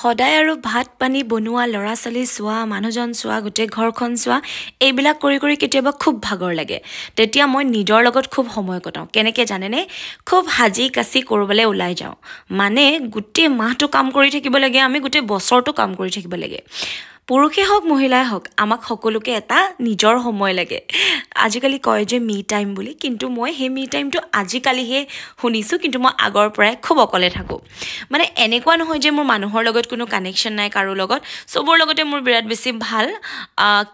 সদায় আৰু ভাত পানী বনোৱা ল'ৰা ছোৱালী চোৱা মানুহজন চোৱা গোটেই ঘৰখন চোৱা এইবিলাক কৰি কৰি কেতিয়াবা খুব ভাগৰ লাগে তেতিয়া মই নিজৰ লগত খুব সময় কটাওঁ কেনেকৈ জানেনে খুব হাজি কাচি কৰবলৈ ওলাই যাওঁ মানে গোটেই মাহটো কাম কৰি থাকিব লাগে আমি গোটেই বছৰটো কাম কৰি থাকিব লাগে পুৰুষে হওক মহিলাই হওক আমাক সকলোকে এটা নিজৰ সময় লাগে আজিকালি কয় যে মি টাইম বুলি কিন্তু মই সেই মি টাইমটো আজিকালিহে শুনিছোঁ কিন্তু মই আগৰ পৰাই খুব অকলে থাকোঁ মানে এনেকুৱা নহয় যে মোৰ মানুহৰ লগত কোনো কানেকশ্যন নাই কাৰো লগত চবৰ লগতে মোৰ বিৰাট বেছি ভাল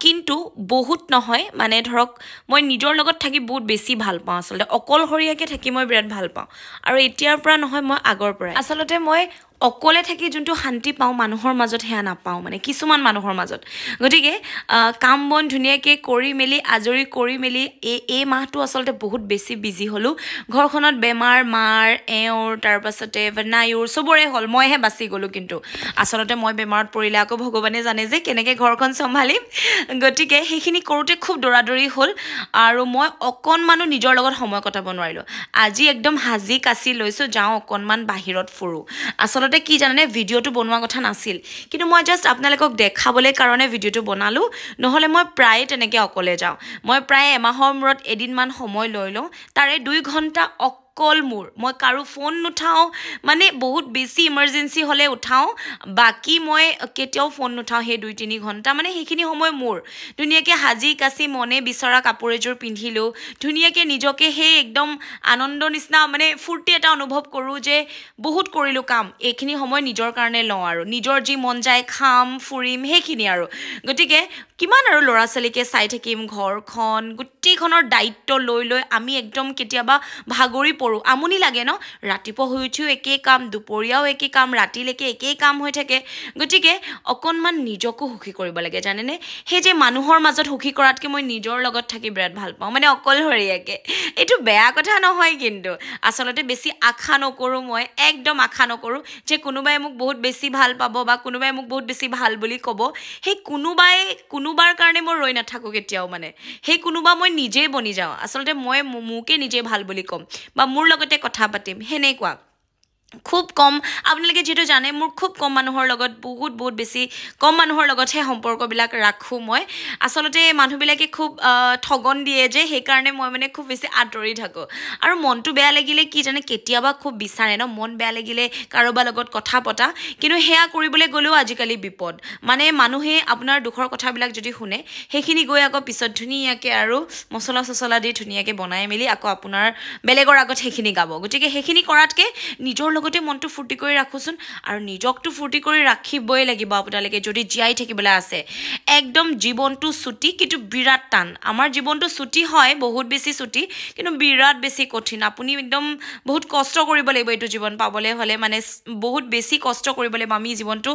কিন্তু বহুত নহয় মানে ধৰক মই নিজৰ লগত থাকি বহুত বেছি ভাল পাওঁ আচলতে অকলশৰীয়াকৈ থাকি মই বিৰাট ভাল পাওঁ আৰু এতিয়াৰ পৰা নহয় মই আগৰ পৰাই আচলতে মই অকলে থাকি যোনটো শান্তি পাওঁ মানুহৰ মাজত সেয়া নাপাওঁ মানে কিছুমান মানুহৰ মাজত গতিকে কাম বন ধুনীয়াকৈ কৰি মেলি আজৰি কৰি মেলি এই মাহটো আচলতে বহুত বেছি বিজি হ'লোঁ ঘৰখনত বেমাৰ মাৰ এওঁৰ তাৰপাছতে নায়ুৰ চবৰে হ'ল মইহে বাচি গ'লোঁ কিন্তু আচলতে মই বেমাৰত পৰিলে আকৌ ভগৱানে জানে যে কেনেকৈ ঘৰখন চম্ভালিম গতিকে সেইখিনি কৰোঁতে খুব দৌৰাদৌৰি হ'ল আৰু মই অকণমানো নিজৰ লগত সময় কটাব নোৱাৰিলোঁ আজি একদম সাজি কাচি লৈছোঁ যাওঁ অকণমান বাহিৰত ফুৰোঁ আচলতে কি জানেনে ভিডিঅ'টো বনোৱা কথা নাছিল কিন্তু মই জাষ্ট আপোনালোকক দেখাবলৈ কাৰণে ভিডিঅ'টো বনালোঁ নহ'লে মই প্ৰায় তেনেকৈ অকলে যাওঁ মই প্ৰায় এমাহৰ মূৰত এদিনমান সময় লৈ লওঁ তাৰে 2 ঘণ্টা অকল মোৰ মই কাৰো ফোন নুঠাওঁ মানে বহুত বেছি ইমাৰ্জেঞ্চি হ'লে উঠাওঁ বাকী মই কেতিয়াও ফোন নুঠাওঁ সেই 2-3 ঘণ্টা মানে সেইখিনি সময় মোৰ ধুনীয়াকৈ সাজি কাচি মনে বিচৰা কাপোৰ এযোৰ পিন্ধিলোঁ ধুনীয়াকৈ নিজকে সেই একদম আনন্দ নিচিনা মানে ফূৰ্তি এটা অনুভৱ কৰোঁ যে বহুত কৰিলোঁ কাম এইখিনি সময় নিজৰ কাৰণে লওঁ আৰু নিজৰ যি মন যায় খাম ফুৰিম সেইখিনি আৰু গতিকে কিমান আৰু ল'ৰা ছোৱালীকে চাই থাকিম ঘৰখন গোটেইখনৰ দায়িত্ব লৈ লৈ আমি একদম কেতিয়াবা ভাগৰি পৰোঁ আমনি লাগে ন ৰাতিপুৱা শুই উঠিও একেই কাম দুপৰীয়াও একেই কাম ৰাতিলৈকে একেই কাম হৈ থাকে গতিকে অকণমান নিজকো সুখী কৰিব লাগে জানেনে সেই যে মানুহৰ মাজত সুখী কৰাতকৈ মই নিজৰ লগত থাকি বিৰাট ভাল পাওঁ মানে অকলশৰীয়াকৈ এইটো বেয়া কথা নহয় কিন্তু আচলতে বেছি আশা নকৰোঁ মই একদম আশা নকৰোঁ যে কোনোবাই মোক বহুত বেছি ভাল পাব বা কোনোবাই মোক বহুত বেছি ভাল বুলি ক'ব সেই কোনোবাৰ কাৰণে মই ৰৈ নাথাকোঁ কেতিয়াও মানে সেই কোনোবা মই নিজেই বনি যাওঁ আচলতে মই মোকে নিজে ভাল বুলি ক'ম বা মোৰ লগতে কথা পাতিম সেনেকুৱা খুব কম আপোনালোকে যিহেতু জানে মোৰ খুব কম মানুহৰ লগত বহুত বেছি কম মানুহৰ লগতহে সম্পৰ্কবিলাক ৰাখোঁ মই আচলতে মানুহবিলাকে খুব ঠগন দিয়ে যে সেইকাৰণে মই মানে খুব বেছি আঁতৰি থাকোঁ আৰু মনটো বেয়া লাগিলে কি জানে কেতিয়াবা খুব বিচাৰে ন মন বেয়া লাগিলে কাৰোবাৰ লগত কথা পতা কিন্তু সেয়া কৰিবলৈ গ'লেও আজিকালি বিপদ মানে মানুহে আপোনাৰ দুখৰ কথাবিলাক যদি শুনে সেইখিনি গৈ আকৌ পিছত ধুনীয়াকৈ আৰু মছলা দি ধুনীয়াকৈ বনাই মেলি আকৌ আপোনাৰ বেলেগৰ আগত সেইখিনি গাব গতিকে সেইখিনি কৰাতকৈ নিজৰ লগতে মনটো ফূৰ্তি কৰি ৰাখোচোন আৰু নিজকটো ফূৰ্তি কৰি ৰাখিবই লাগিব আপোনালোকে যদি জীয়াই থাকিবলৈ আছে একদম জীৱনটো ছুটি কিন্তু বিৰাট টান আমাৰ জীৱনটো ছুটি হয় বহুত বেছি ছুটি কিন্তু বিৰাট বেছি কঠিন আপুনি একদম বহুত কষ্ট কৰিব লাগিব এইটো জীৱন পাবলৈ হ'লে মানে বহুত বেছি কষ্ট কৰিব লাগিব আমি জীৱনটো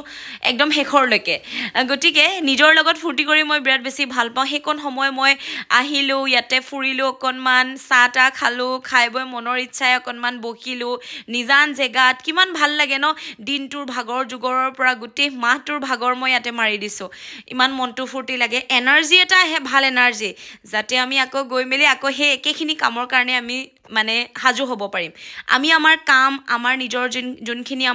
একদম শেষৰলৈকে গতিকে নিজৰ লগত ফূৰ্তি কৰি মই বিৰাট বেছি ভাল পাওঁ সেইকণ সময় মই আহিলোঁ ইয়াতে ফুৰিলোঁ অকণমান চাহ তাহ খালোঁ খাই বৈ মনৰ ইচ্ছাই অকণমান বহিলোঁ নিজান জেগাত কিমান ভাল লাগে ন দিনটোৰ ভাগৰ যুগৰৰ পৰা গোটেই মাহটোৰ ভাগৰ মই ইয়াতে মাৰি দিছোঁ ইমান মনটো ফূৰ্তি লাগে এনাৰ্জি এটা আহে ভাল এনাৰ্জি যাতে আমি আকৌ গৈ মেলি আকৌ সেই একেখিনি কামৰ কাৰণে আমি মানে সাজু হ'ব পাৰিম আমি আমাৰ কাম আমাৰ নিজৰ যোনখিনি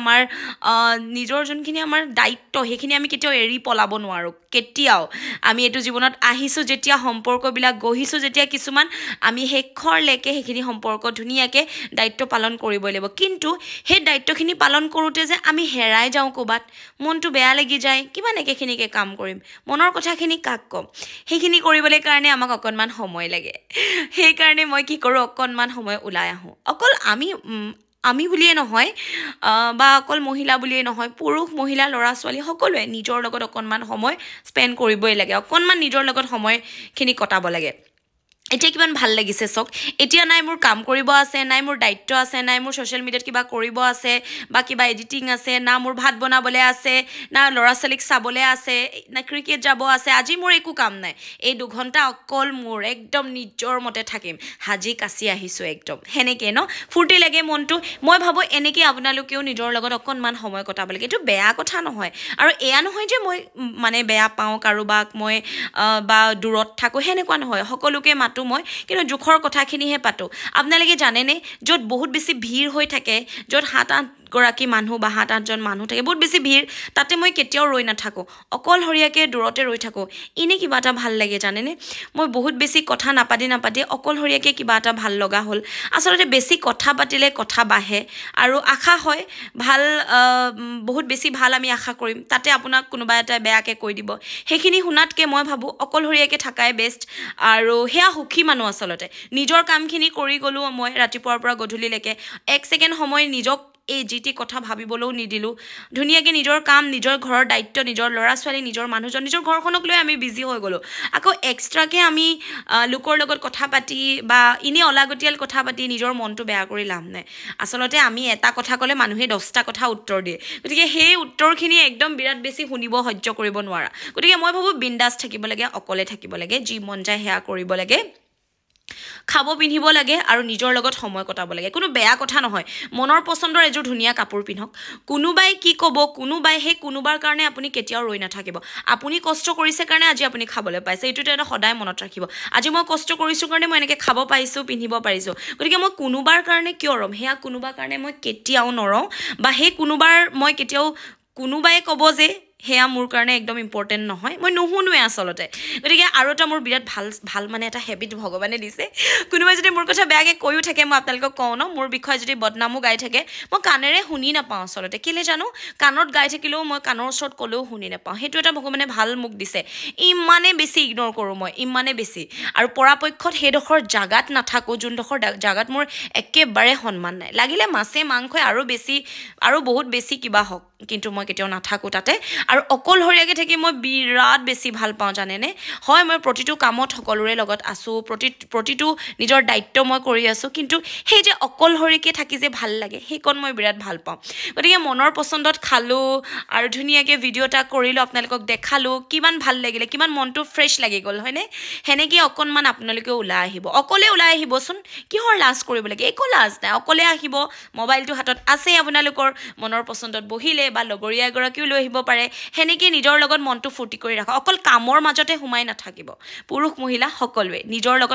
আমাৰ দায়িত্ব সেইখিনি আমি কেতিয়াও এৰি পলাব নোৱাৰোঁ কেতিয়াও আমি এইটো জীৱনত আহিছোঁ যেতিয়া সম্পৰ্কবিলাক গঢ়িছোঁ যেতিয়া কিছুমান আমি শেষৰলৈকে সেইখিনি সম্পৰ্ক ধুনীয়াকৈ দায়িত্ব পালন কৰিবই লাগিব কিন্তু সেই দায়িত্বখিনি পালন কৰোঁতে যে আমি হেৰাই যাওঁ ক'ৰবাত মনটো বেয়া লাগি যায় কিমান একেখিনিকে কাম কৰিম মনৰ কথাখিনি কাক ক'ম সেইখিনি কৰিবলৈ কাৰণে আমাক অকণমান সময় লাগে সেইকাৰণে মই কি কৰোঁ অকণমান সময় ওলাই আহোঁ অকল আমি বুলিয়ে নহয় বা অকল মহিলা বুলিয়ে নহয় পুৰুষ মহিলা ল'ৰা ছোৱালী সকলোৱে নিজৰ লগত অকণমান সময় স্পেণ্ড কৰিবই লাগে অকণমান নিজৰ লগত সময়খিনি কটাব লাগে এতিয়া কিমান ভাল লাগিছে চাওক এতিয়া নাই মোৰ কাম কৰিব আছে নাই মোৰ দায়িত্ব আছে নাই মোৰ ছ'চিয়েল মিডিয়াত কিবা কৰিব আছে বা কিবা এডিটিং আছে না মোৰ ভাত বনাবলৈ আছে না ল'ৰা ছোৱালীক চাবলৈ আছে না ক্ৰিকেট যাব আছে আজি মোৰ একো কাম নাই এই 2 ঘণ্টা অকল মোৰ একদম নিজৰ মতে থাকিম সাজি কাচি আহিছোঁ একদম সেনেকৈ ন ফূৰ্তি লাগে মনটো মই ভাবোঁ এনেকৈ আপোনালোকেও নিজৰ লগত অকণমান সময় কটাব লাগে এইটো বেয়া কথা নহয় আৰু এয়া নহয় যে মই মানে বেয়া পাওঁ কাৰোবাক মই বা দূৰত থাকোঁ সেনেকুৱা নহয় সকলোকে মাতো মই কিন্তু জোখৰ কথাখিনিহে পাতো আপোনালোকে জানেনে য'ত বহুত বেছি ভিৰ হৈ থাকে য'ত 7-8 গৰাকী মানুহ বা 7-8জন মানুহ থাকে বহুত বেছি ভিৰ তাতে মই কেতিয়াও ৰৈ নাথাকো অকলহৰীয়াকে দূৰতে ৰৈ থাকো ইনে কিবা এটা ভাল লাগে জানেনে মই বহুত বেছি কথা নাপাতি অকলহৰীয়াকে কিবা এটা ভাল লগা হ'ল আসলতে বেছি কথা পাতিলে কথা বাঢ়ে আৰু আশা হয় ভাল বহুত বেছি ভাল আমি আশা কৰিম তাতে আপোনাক কোনোবা এটা বেয়াকে কৈ দিব সেইখিনি শুনাতকে মই ভাবো অকলহৰীয়াকে থাকাই বেষ্ট আৰু হেয়া সুখী মানুহ আসলতে নিজৰ কামখিনি কৰি গলো মই ৰাতিপুৱাৰ পৰা গধূলিলৈকে এক ছেকেণ্ড সময় নিজক এই জিটি কথা ভাবিবলৈও নিদিলো ধুনীয়াকে নিজৰ কাম নিজৰ ঘৰৰ দায়িত্ব নিজৰ ল'ৰা ছোৱালী নিজৰ মানুহজন নিজৰ ঘৰখনক লৈ আমি বিজি হৈ গলো আকৌ এক্সট্ৰাকে আমি লোকৰ লগত কথা পাতি বা ইনে অলাগতিয়াল কথা পাতি নিজৰ মনটো বেয়া কৰি লাভ নাই আসলতে আমি এটা কথা ক'লে মানুহে 10টা কথা উত্তৰ দিয়ে গতিকে সেই উত্তৰখিনি একদম বিৰাট বেছি শুনিব সহ্য কৰিব নোৱাৰা গতিকে মই ভাবো বিন্দাস থাকিব লাগে অকলে থাকিব লাগে যি মন যায় হেয়া কৰিব লাগে খাব পিন্ধিব লাগে আৰু নিজৰ লগত সময় কটাব লাগে কোনো বেয়া কথা নহয় মনৰ পছন্দৰ এযোৰ ধুনীয়া কাপোৰ পিন্ধক কোনোবাই কি ক'ব কোনোবাই হে কোনোবাৰ কাৰণে আপুনি কেতিয়াও ৰৈ নাথাকিব আপুনি কষ্ট কৰিছে কাৰণে আজি আপুনি খাবলৈ পাইছে এইটো এটা সদায় মনত ৰাখিব আজি মই কষ্ট কৰিছো কাৰণে মই এনেকৈ খাব পাইছো পিন্ধিব পাৰিছো গতিকে মই কোনোবাৰ কাৰণে কিয় ৰম হেয়া কোনোবাৰ কাৰণে মই কেতিয়াও নৰওঁ বা হে কোনোবাৰ মই কেতিয়াও কোনোবাই ক'ব যে হেয়া মোৰ কাৰণে একদম ইম্পৰ্টেণ্ট নহয় মই নুশুনোৱে আসলতে গতিকে আৰু এটা মোৰ বিৰাট ভাল মানে এটা হেবিট ভগৱানে দিছে কোনোবাই যদি মোৰ কথা বেয়াকৈ কৈও থাকে মই আপোনালোকক কওঁ ন মোৰ বিষয়ে যদি বদনামো গাই থাকে মই কাণেৰে শুনি নাপাওঁ আসলতে কেলে জানো কাণত গাই থাকিলেও মই কাণৰ ওচৰত ক'লেও শুনি নাপাওঁ সেইটো এটা ভগৱানে ভাল মোক দিছে ইমানে বেছি ইগনৰ কৰোঁ মই ইমানে বেছি আৰু পৰাপক্ষত সেইডোখৰ জাগাত নাথাকোঁ যোনডোখৰ জাগাত মোৰ একেবাৰে সন্মান নাই লাগিলে মাছে মাংসই আৰু বহুত বেছি কিবা হওক কিন্তু মই কেতিয়াও নাথাকোঁ তাতে আৰু অকলহৰীয়াকৈ থাকি মই বিৰাট বেছি ভাল পাওঁ জানেনে হয় মই প্ৰতিটো কামত সকলোৰে লগত আছোঁ প্ৰতিটো নিজৰ দায়িত্ব মই কৰি আছোঁ কিন্তু সেই যে অকলহৰীয়াকৈ থাকি যে ভাল লাগে সেইকণ মই বিৰাট ভাল পাওঁ গতিকে মনৰ পচন্দত খালোঁ আৰু ধুনীয়াকৈ ভিডিঅ' এটা কৰিলোঁ আপোনালোকক দেখালোঁ কিমান ভাল লাগিলে কিমান মনটো ফ্ৰেছ লাগি গ'ল হয়নে সেনেকৈ অকণমান আপোনালোকেও ওলাই আহিব অকলে ওলাই আহিবচোন কিহৰ লাজ কৰিব লাগে একো লাজ নাই অকলে আহিব মোবাইলটো হাতত আছে আপোনালোকৰ মনৰ পচন্দত বহিলে বা লগৰীয়া এগৰাকীও লৈ আহিব পাৰে সেনেকৈ নিজৰ লগত মনটো ফূৰ্তি কৰি ৰাখক অকল কামৰ মাজতে সোমাই নাথাকিব পুৰুষ মহিলা সকলোৱে নিজৰ লগত